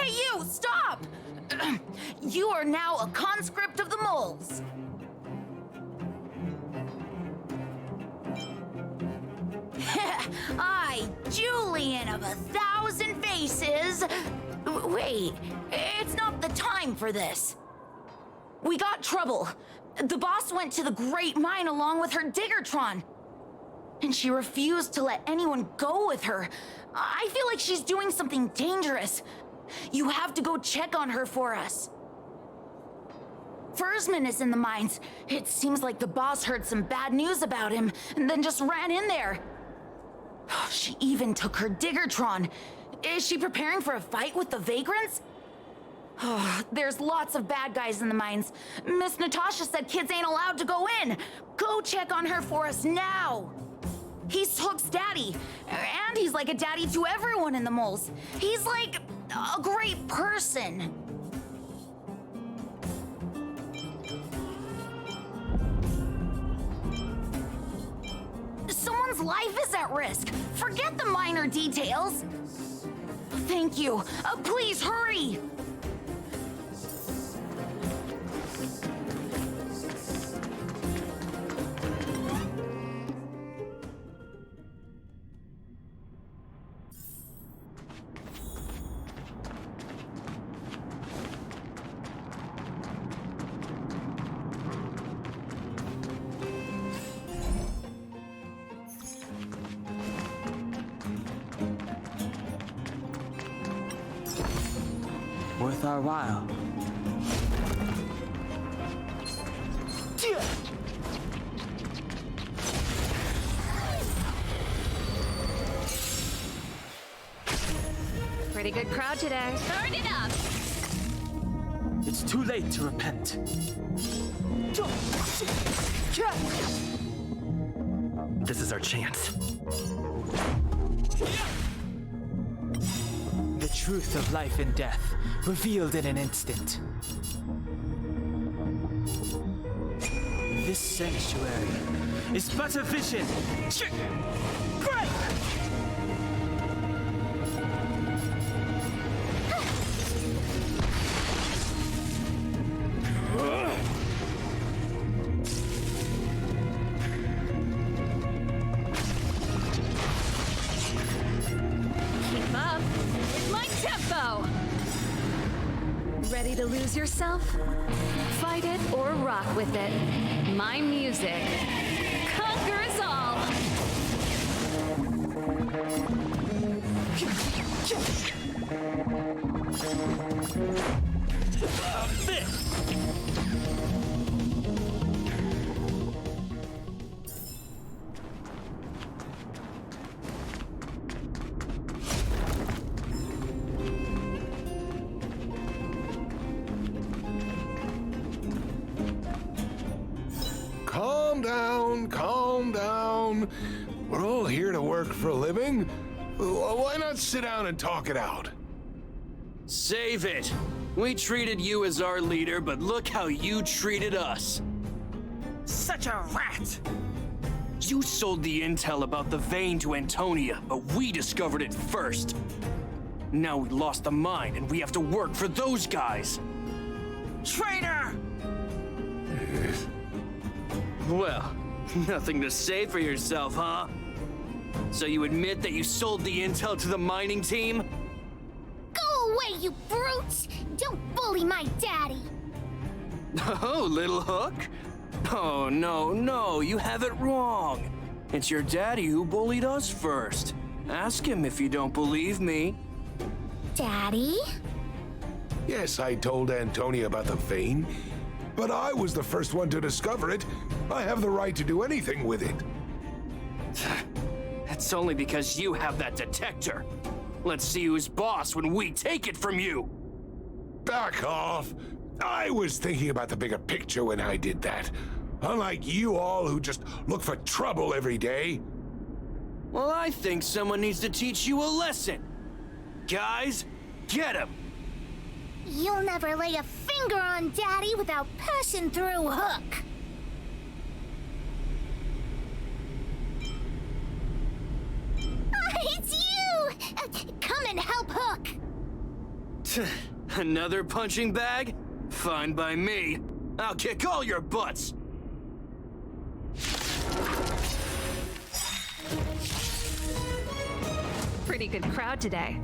Hey, you! Stop! You are now a conscript of the moles. I, Julian of 1,000 faces. Wait, it's not the time for this. We got trouble. The boss went to the Great Mine along with her Diggertron. And she refused to let anyone go with her. I feel like she's doing something dangerous. You have to go check on her for us. Forsman is in the mines. It seems like the boss heard some bad news about him and then just ran in there. She even took her Diggertron. Is she preparing for a fight with the vagrants? There's lots of bad guys in the mines. Miss Natasha said kids ain't allowed to go in. Go check on her for us now. He's Hook's daddy, and he's like a daddy to everyone in the moles. He's like a great person. Someone's life is at risk. Forget the minor details. Thank you. Please hurry. Worth our while. Pretty good crowd today. Turn it up! It's too late to repent. This is our chance. The truth of life and death, revealed in an instant. This sanctuary is but a vision. Break! Keep up with my tempo! Ready to lose yourself? Fight it or rock with it. My music conquers all! Calm down, calm down. We're all here to work for a living. Why not sit down and talk it out? Save it! We treated you as our leader, but look how you treated us. Such a rat! You sold the intel about the vein to Antonia, but we discovered it first. Now we lost the mine, and we have to work for those guys. Traitor! Well, nothing to say for yourself, huh? So you admit that you sold the intel to the mining team? Go away, you brutes! Don't bully my daddy! Oh, little Hook? Oh, no, you have it wrong. It's your daddy who bullied us first. Ask him if you don't believe me. Daddy? Yes, I told Antonia about the vein, but I was the first one to discover it. I have the right to do anything with it. That's only because you have that detector. Let's see who's boss when we take it from you. Back off. I was thinking about the bigger picture when I did that. Unlike you all who just look for trouble every day. Well, I think someone needs to teach you a lesson. Guys, get him! You'll never lay a finger on Daddy without passing through Hook. It's you! Come and help Hook! Another punching bag? Fine by me. I'll kick all your butts. Pretty good crowd today.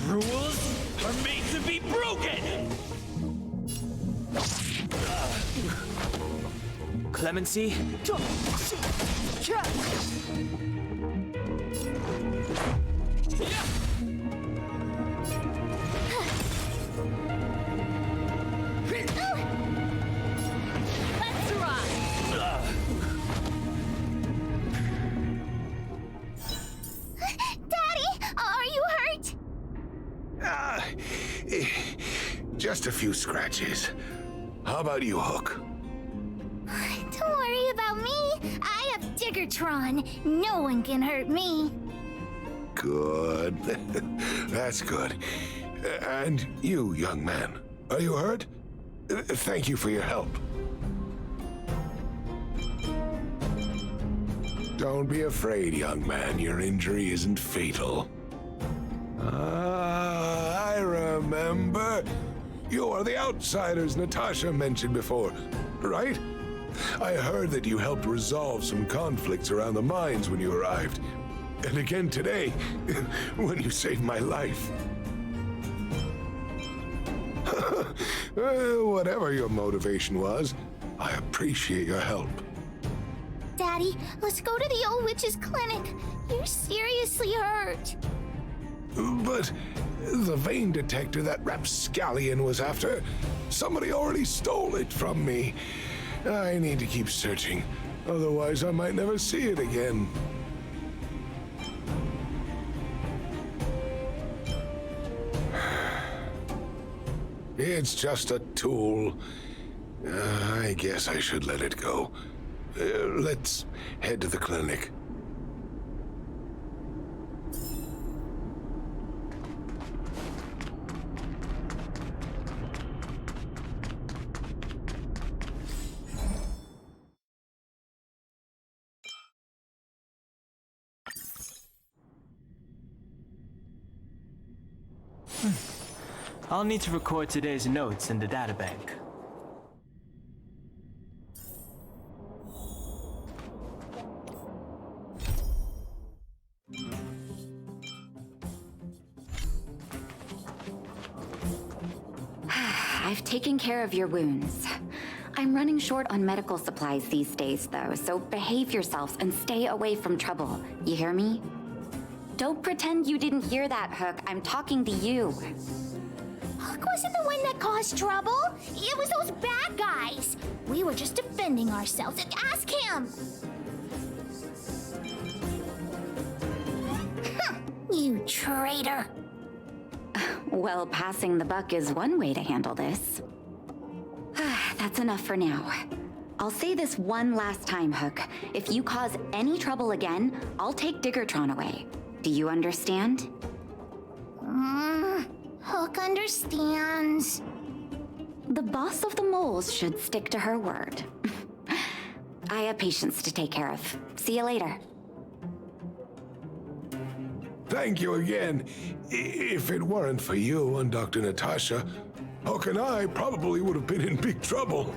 Rules are made to be broken! Clemency? Let's rock! Daddy, are you hurt? Just a few scratches. How about you, Hook? Don't worry about me. I have Diggertron. No one can hurt me. Good. That's good. And you, young man, are you hurt? Thank you for your help. Don't be afraid, young man. Your injury isn't fatal. I remember. You are the outsiders Natasha mentioned before, right? I heard that you helped resolve some conflicts around the mines when you arrived. And again today, when you saved my life. Whatever your motivation was, I appreciate your help. Daddy, let's go to the old witch's clinic. You're seriously hurt. But the vein detector that rapscallion was after, somebody already stole it from me. I need to keep searching, otherwise I might never see it again. It's just a tool. I guess I should let it go. Let's head to the clinic. I'll need to record today's notes in the databank. I've taken care of your wounds. I'm running short on medical supplies these days, though, so behave yourselves and stay away from trouble. You hear me? Don't pretend you didn't hear that, Hook. I'm talking to you. Hook wasn't the one that caused trouble. It was those bad guys. We were just defending ourselves. Ask him. You traitor. Well, passing the buck is one way to handle this. That's enough for now. I'll say this one last time, Hook. If you cause any trouble again, I'll take Diggertron away. Do you understand? Hook understands. The boss of the moles should stick to her word. I have patients to take care of. See you later. Thank you again. If it weren't for you and Dr. Natasha, Hook and I probably would have been in big trouble.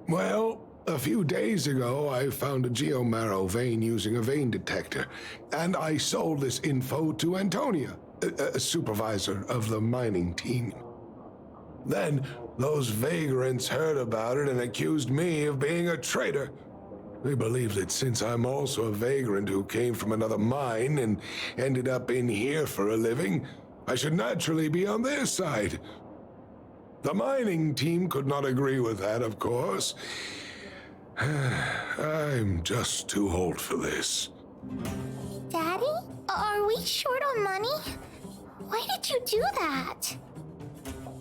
Well, a few days ago, I found a geomarrow vein using a vein detector, and I sold this info to Antonia, a supervisor of the mining team. Then, those vagrants heard about it and accused me of being a traitor. They believe that since I'm also a vagrant who came from another mine and ended up in here for a living, I should naturally be on their side. The mining team could not agree with that, of course. I'm just too old for this. Daddy, are we short on money? Why did you do that?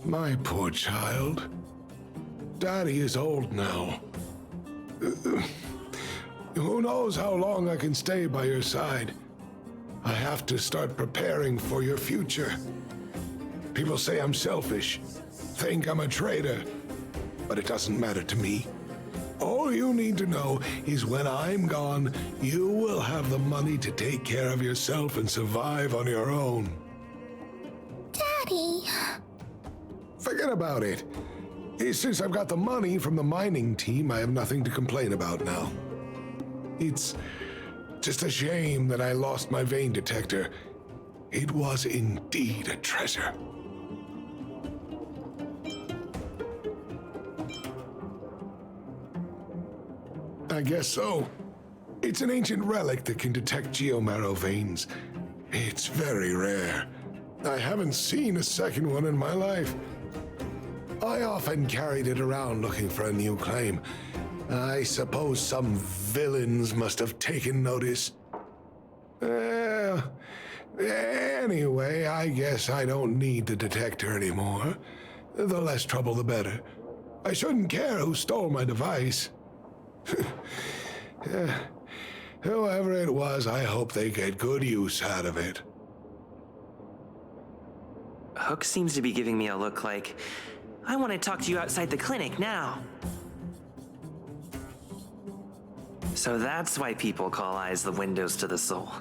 My poor child. Daddy is old now. Who knows how long I can stay by your side? I have to start preparing for your future. People say I'm selfish, think I'm a traitor, but it doesn't matter to me. All you need to know is when I'm gone, you will have the money to take care of yourself and survive on your own. Daddy. Forget about it. Since I've got the money from the mining team, I have nothing to complain about now. It's just a shame that I lost my vein detector. It was indeed a treasure. I guess so. It's an ancient relic that can detect geomarrow veins. It's very rare. I haven't seen a second one in my life. I often carried it around looking for a new claim. I suppose some villains must have taken notice. Anyway, I guess I don't need the detector anymore. The less trouble, the better. I shouldn't care who stole my device. Whoever it was, I hope they get good use out of it. Hook seems to be giving me a look like, I want to talk to you outside the clinic now. So that's why people call eyes the windows to the soul.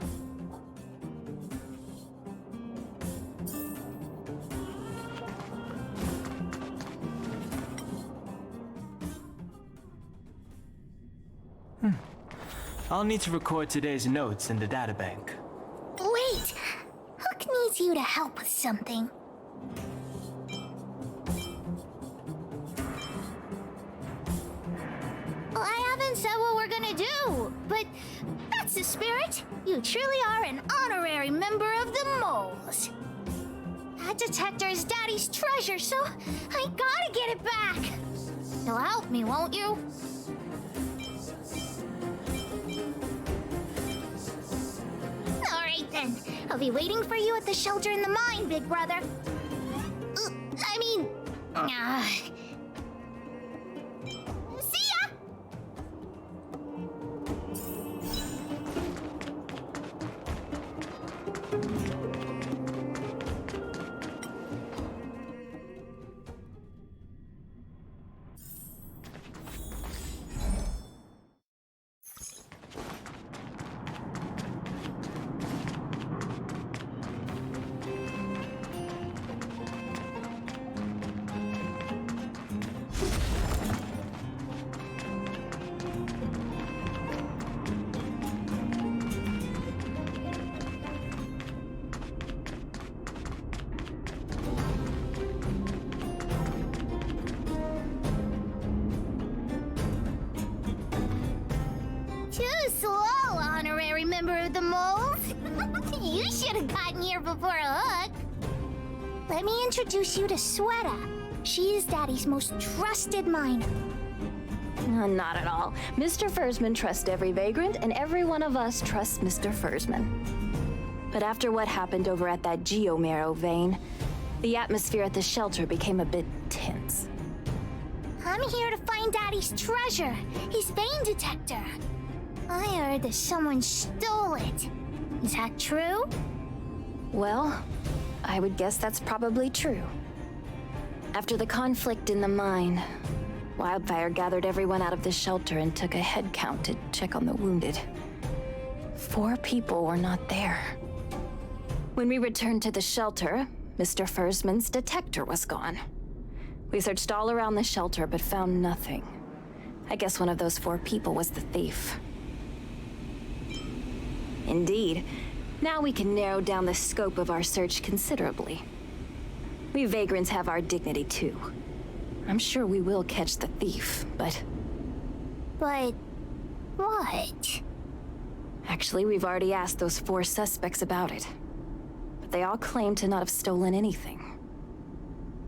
I'll need to record today's notes in the databank. Wait! Hook needs you to help with something. I haven't said what we're gonna do, but that's the spirit. You truly are an honorary member of the Moles. That detector is Daddy's treasure, so I gotta get it back. You'll help me, won't you? All right then. I'll be waiting for you at the shelter in the mine, big brother. See ya! Too slow, honorary member of the Moles. You should have gotten here before Hook. Let me introduce you to Sweta. She is Daddy's most trusted miner. Not at all. Mr. Fursman trusts every vagrant, and every one of us trusts Mr. Fursman. But after what happened over at that geomarrow vein, the atmosphere at the shelter became a bit tense. I'm here to find Daddy's treasure, his vein detector. I heard that someone stole it. Is that true? Well, I would guess that's probably true. After the conflict in the mine, Wildfire gathered everyone out of the shelter and took a head count to check on the wounded. 4 people were not there. When we returned to the shelter, Mr. Fursman's detector was gone. We searched all around the shelter but found nothing. I guess one of those 4 people was the thief. Indeed. Now we can narrow down the scope of our search considerably. We vagrants have our dignity too. I'm sure we will catch the thief, but... But... what? Actually, we've already asked those 4 suspects about it. But they all claim to not have stolen anything.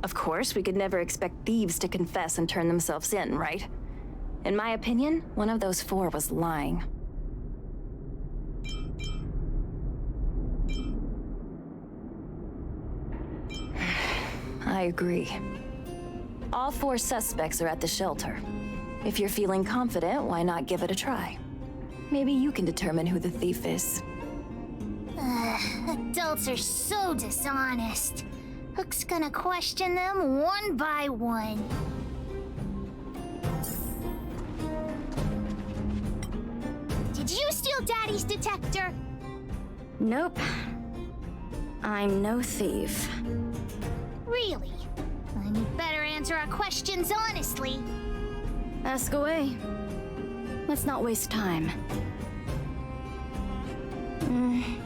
Of course, we could never expect thieves to confess and turn themselves in, right? In my opinion, one of those 4 was lying. I agree. All 4 suspects are at the shelter. If you're feeling confident, why not give it a try? Maybe you can determine who the thief is. Adults are so dishonest. Hook's gonna question them one by one. Daddy's detector? Nope. I'm no thief. Really? Then you better answer our questions honestly. Ask away. Let's not waste time.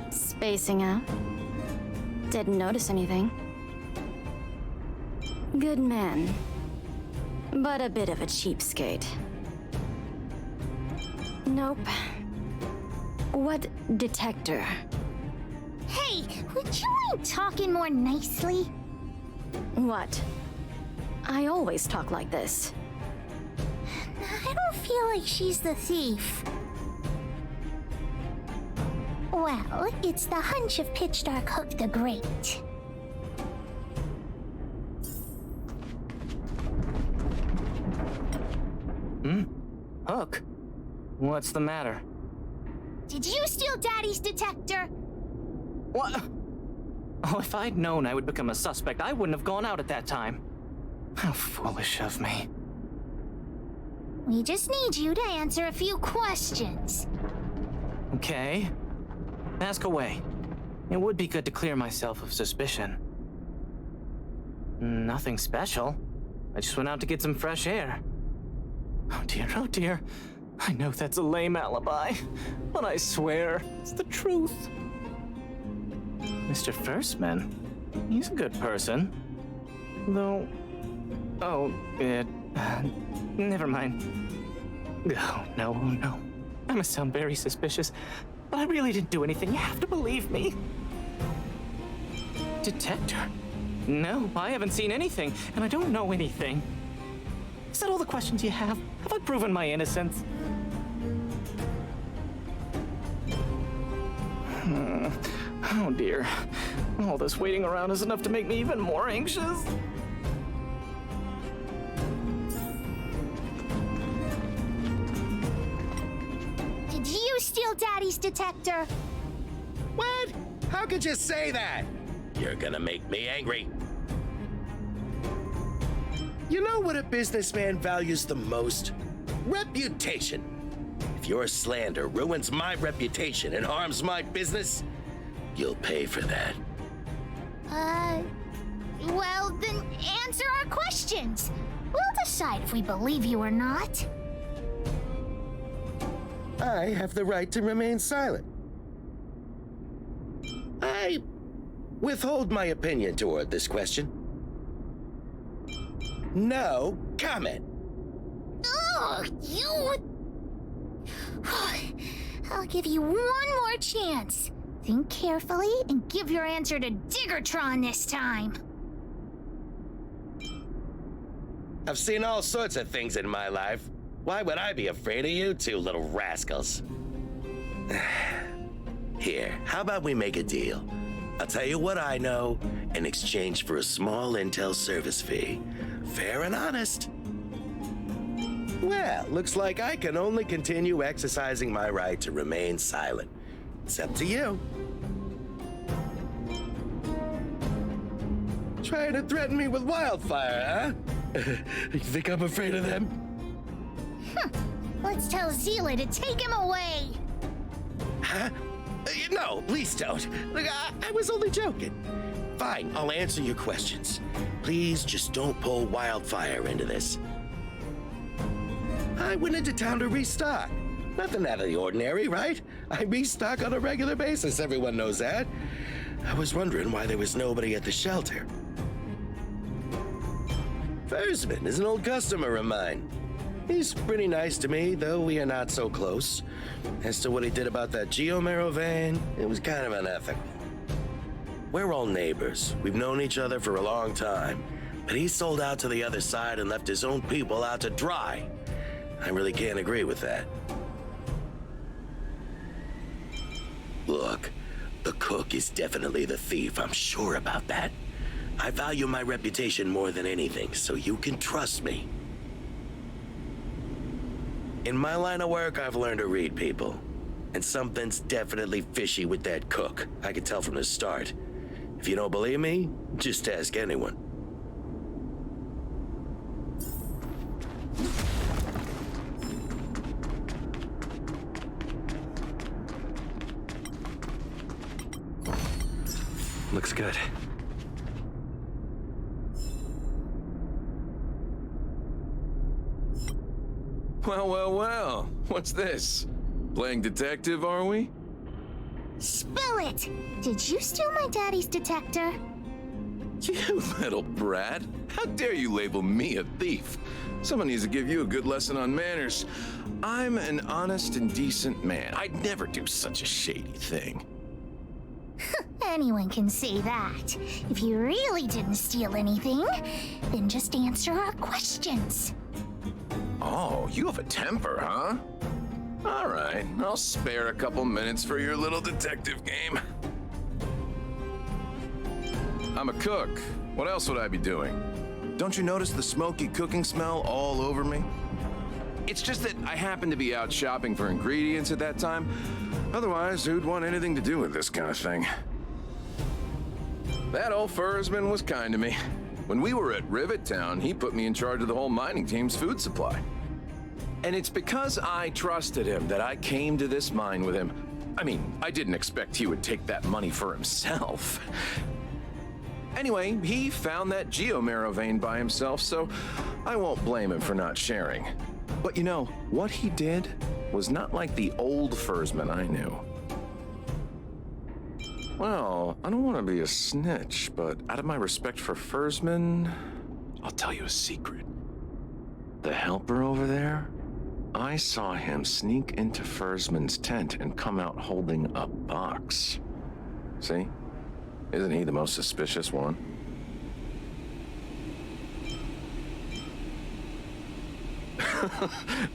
Spacing out. Didn't notice anything. Good man. But a bit of a cheapskate. Nope. What detector? Hey, would you mind talking more nicely? What? I always talk like this. I don't feel like she's the thief. Well, it's the hunch of Pitch Dark Hook the Great. Hook? What's the matter? Did you steal Daddy's detector? What? Oh, if I'd known I would become a suspect, I wouldn't have gone out at that time. How foolish of me. We just need you to answer a few questions. Okay. Ask away. It would be good to clear myself of suspicion. Nothing special. I just went out to get some fresh air. Oh dear, oh dear. I know that's a lame alibi, but I swear it's the truth. Mr. Firstman, he's a good person. Though... Oh, never mind. Oh, no, no. I must sound very suspicious, but I really didn't do anything. You have to believe me. Detector? No, I haven't seen anything, and I don't know anything. Is that all the questions you have? Have I proven my innocence? Oh dear. All this waiting around is enough to make me even more anxious. Did you steal Daddy's detector? What? How could you say that? You're gonna make me angry. You know what a businessman values the most? Reputation. If your slander ruins my reputation and harms my business, you'll pay for that. Well, then answer our questions. We'll decide if we believe you or not. I have the right to remain silent. I withhold my opinion toward this question. No comment. Ugh, you... I'll give you one more chance. Think carefully and give your answer to Diggertron this time. I've seen all sorts of things in my life. Why would I be afraid of you two little rascals? Here, how about we make a deal? I'll tell you what I know in exchange for a small intel service fee. Fair and honest. Well, looks like I can only continue exercising my right to remain silent. It's up to you. Trying to threaten me with wildfire, huh? You think I'm afraid of them? Let's tell Zila to take him away. Huh? No, please don't. Look, I was only joking. Fine, I'll answer your questions. Please just don't pull wildfire into this. I went into town to restock. Nothing out of the ordinary, right? I restock on a regular basis, everyone knows that. I was wondering why there was nobody at the shelter. Versman is an old customer of mine. He's pretty nice to me, though we are not so close. As to what he did about that Geomero vein, it was kind of unethical. We're all neighbors. We've known each other for a long time. But he sold out to the other side and left his own people out to dry. I really can't agree with that. Look, the cook is definitely the thief, I'm sure about that. I value my reputation more than anything, so you can trust me. In my line of work, I've learned to read people. And something's definitely fishy with that cook. I could tell from the start. If you don't believe me, just ask anyone. Looks good. Well, well, well. What's this? Playing detective, are we? Spill it! Did you steal my daddy's detector? You little brat. How dare you label me a thief? Someone needs to give you a good lesson on manners. I'm an honest and decent man. I'd never do such a shady thing. Anyone can say that. If you really didn't steal anything, then just answer our questions. Oh, you have a temper, huh? All right, I'll spare a couple minutes for your little detective game. I'm a cook. What else would I be doing? Don't you notice the smoky cooking smell all over me? It's just that I happened to be out shopping for ingredients at that time. Otherwise, who'd want anything to do with this kind of thing? That old Fursman was kind to me. When we were at Rivet Town, he put me in charge of the whole mining team's food supply. And it's because I trusted him that I came to this mine with him. I mean, I didn't expect he would take that money for himself. Anyway, he found that geomarrow vein by himself, so I won't blame him for not sharing. But you know, what he did was not like the old Fursman I knew. Well, I don't want to be a snitch, but out of my respect for Fursman, I'll tell you a secret. The helper over there, I saw him sneak into Fursman's tent and come out holding a box. See? Isn't he the most suspicious one?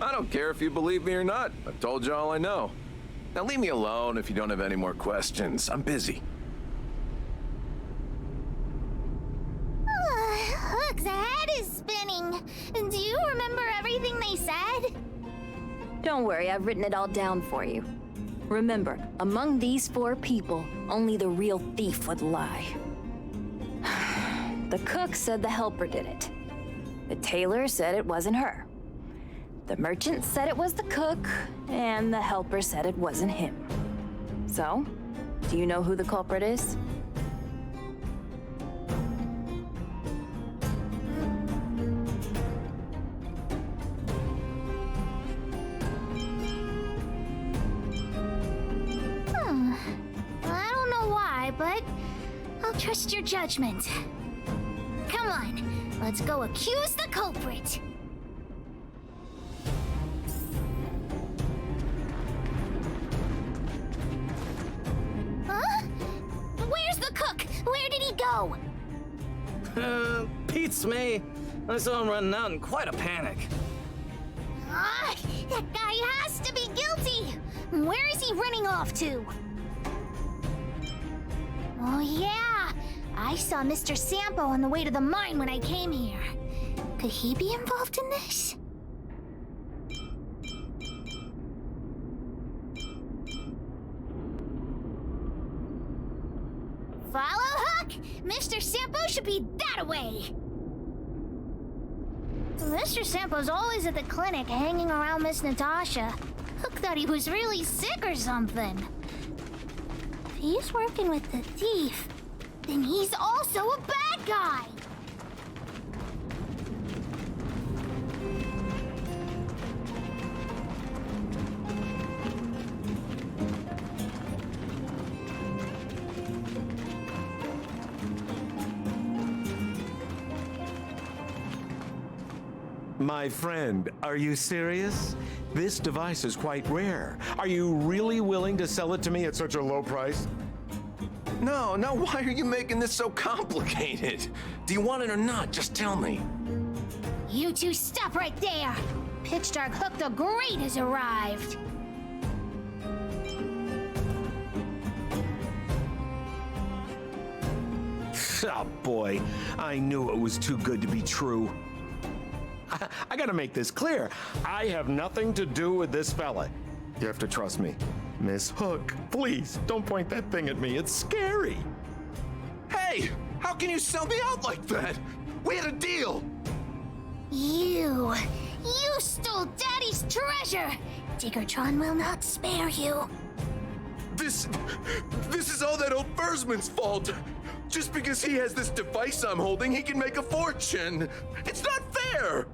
I don't care if you believe me or not. I've told you all I know. Now leave me alone if you don't have any more questions. I'm busy. Look, the head is spinning. Do you remember everything they said? Don't worry, I've written it all down for you. Remember, among these 4 people, only the real thief would lie. The cook said the helper did it. The tailor said it wasn't her. The merchant said it was the cook, and the helper said it wasn't him. So, do you know who the culprit is? I don't know why, but I'll trust your judgment. Come on, let's go accuse the culprit. Huh? Where's the cook? Where did he go? Beats me. I saw him running out in quite a panic. Ah, that guy has to be guilty. Where is he running off to? Oh yeah, I saw Mr. Sampo on the way to the mine when I came here. Could he be involved in this? Follow, Hook? Mr. Sampo should be that way. Mr. Sampo's always at the clinic hanging around Miss Natasha. Hook thought he was really sick or something. If he's working with the thief, then he's also a bad guy. My friend, are you serious? This device is quite rare. Are you really willing to sell it to me at such a low price? No, why are you making this so complicated? Do you want it or not? Just tell me. You two stop right there. Pitch Dark Hook the Great has arrived. Oh boy, I knew it was too good to be true. I gotta make this clear. I have nothing to do with this fella. You have to trust me. Miss Hook, please, don't point that thing at me. It's scary. Hey, how can you sell me out like that? We had a deal. You stole Daddy's treasure. Diggertron will not spare you. This is all that old Fursman's fault. Just because he has this device I'm holding, he can make a fortune. It's not fair!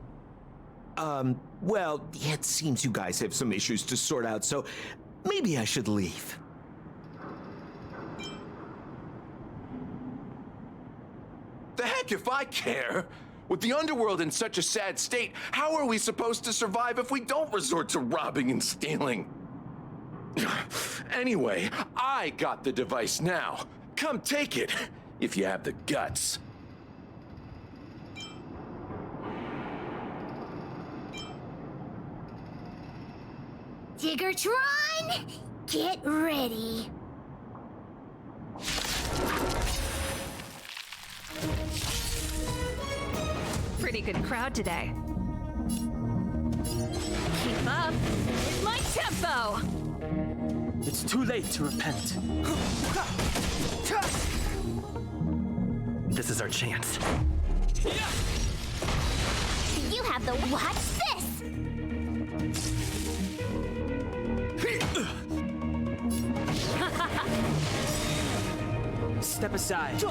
Well, it seems you guys have some issues to sort out, so maybe I should leave. The heck if I care? With the underworld in such a sad state, how are we supposed to survive if we don't resort to robbing and stealing? Anyway, I got the device now. Come take it, if you have the guts. Diggertron, get ready. Pretty good crowd today. Keep up with my tempo! It's too late to repent. This is our chance. You have the watch this. Step aside.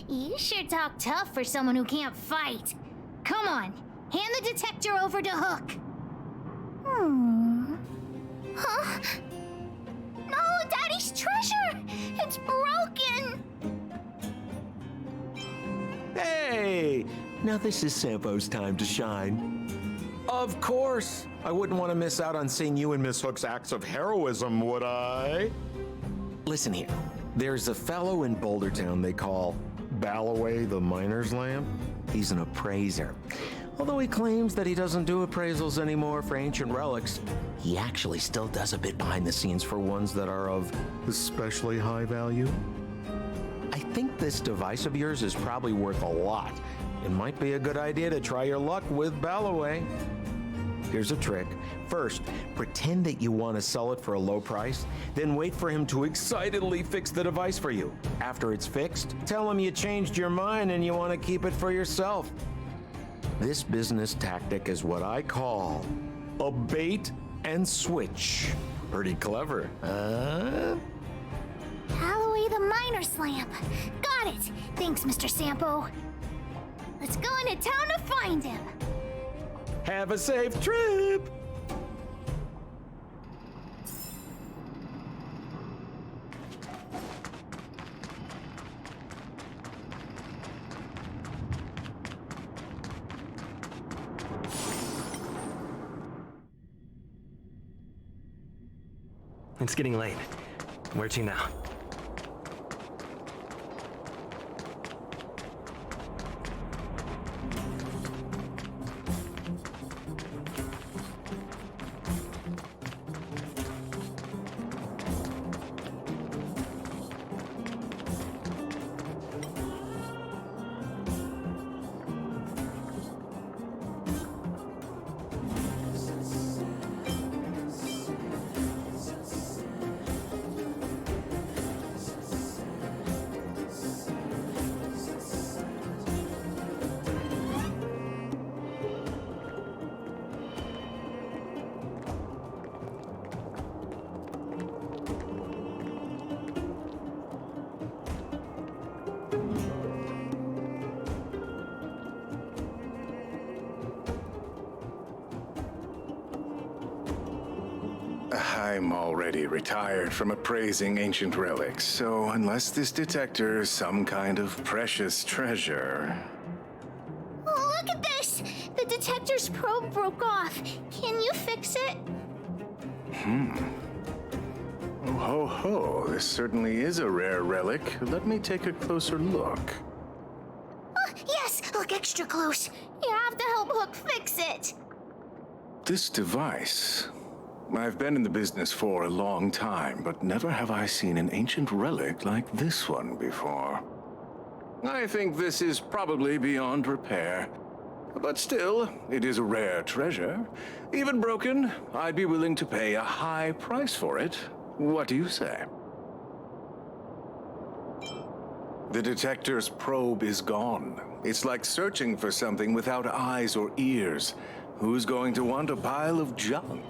You sure talk tough for someone who can't fight. Come on, hand the detector over to Hook. Huh? No, Daddy's treasure! It's broken! Hey! Now this is Sampo's time to shine. Of course! I wouldn't want to miss out on seeing you and Miss Hook's acts of heroism, would I? Listen here. There's a fellow in Boulder Town they call Balloway the Miner's Lamp. He's an appraiser. Although he claims that he doesn't do appraisals anymore for ancient relics, he actually still does a bit behind the scenes for ones that are of especially high value. I think this device of yours is probably worth a lot. It might be a good idea to try your luck with Balloway. Here's a trick. First, pretend that you want to sell it for a low price, then wait for him to excitedly fix the device for you. After it's fixed, tell him you changed your mind and you want to keep it for yourself. This business tactic is what I call a bait and switch. Pretty clever, huh? Balloway the Miner's Lamp. Got it. Thanks, Mr. Sampo. Let's go into town to find him. Have a safe trip! It's getting late. Where to now? I'm already retired from appraising ancient relics, so unless this detector is some kind of precious treasure... Oh, look at this! The detector's probe broke off. Can you fix it? Oh, ho, ho. This certainly is a rare relic. Let me take a closer look. Yes! Look extra close. You have to help Hook fix it. This device... I've been in the business for a long time, but never have I seen an ancient relic like this one before. I think this is probably beyond repair. But still, it is a rare treasure. Even broken, I'd be willing to pay a high price for it. What do you say? The detector's probe is gone. It's like searching for something without eyes or ears. Who's going to want a pile of junk?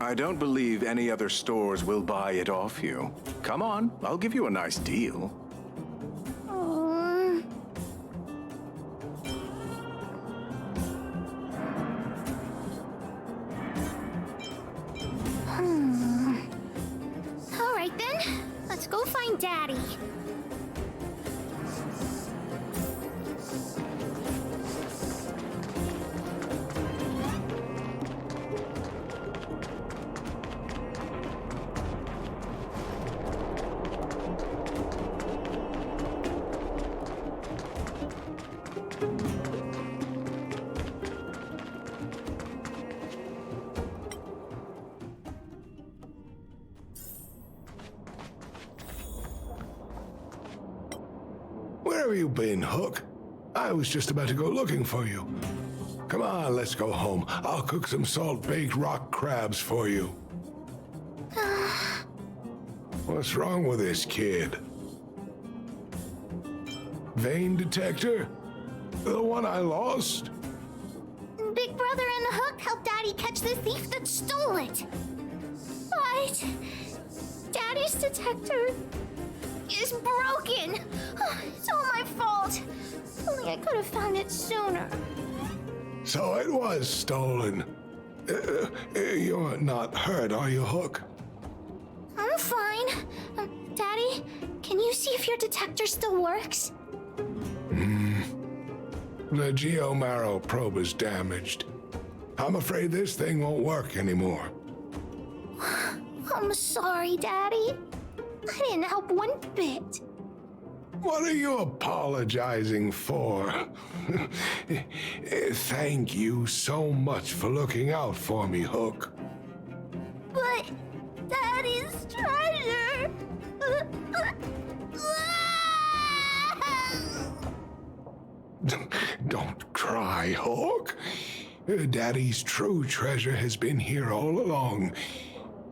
I don't believe any other stores will buy it off you. Come on, I'll give you a nice deal. All right then, let's go find Daddy. Where have you been, Hook? I was just about to go looking for you. Come on, let's go home. I'll cook some salt-baked rock crabs for you. What's wrong with this kid? Vein detector? The one I lost? Big Brother and Hook helped Daddy catch the thief that stole it. But Daddy's detector is broken. It's all my fault. Only I could have found it sooner. So it was stolen. You're not hurt, are you, Hook? I'm fine. Daddy, can you see if your detector still works? The geomarrow probe is damaged. I'm afraid this thing won't work anymore. I'm sorry, Daddy. I didn't help one bit. What are you apologizing for? Thank you so much for looking out for me, Hook. But Daddy's treasure. Don't cry, Hook. Daddy's true treasure has been here all along.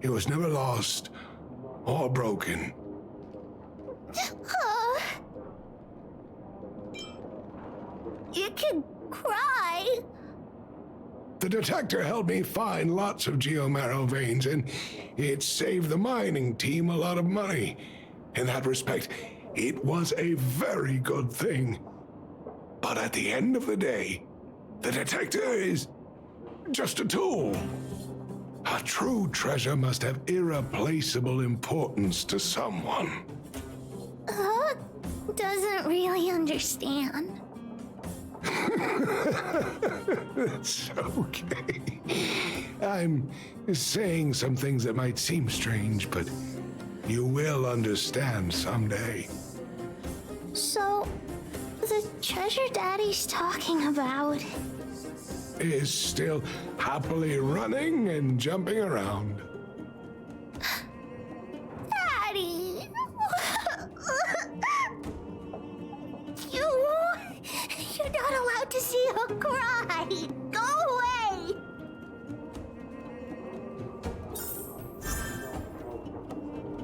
It was never lost or broken. You can cry. The detector helped me find lots of geomarrow veins, and it saved the mining team a lot of money. In that respect, it was a very good thing. But at the end of the day, the detector is just a tool. A true treasure must have irreplaceable importance to someone. Doesn't really understand. It's okay. I'm saying some things that might seem strange, but you will understand someday. So, the treasure Daddy's talking about is still happily running and jumping around. Daddy! You're not allowed to see her cry.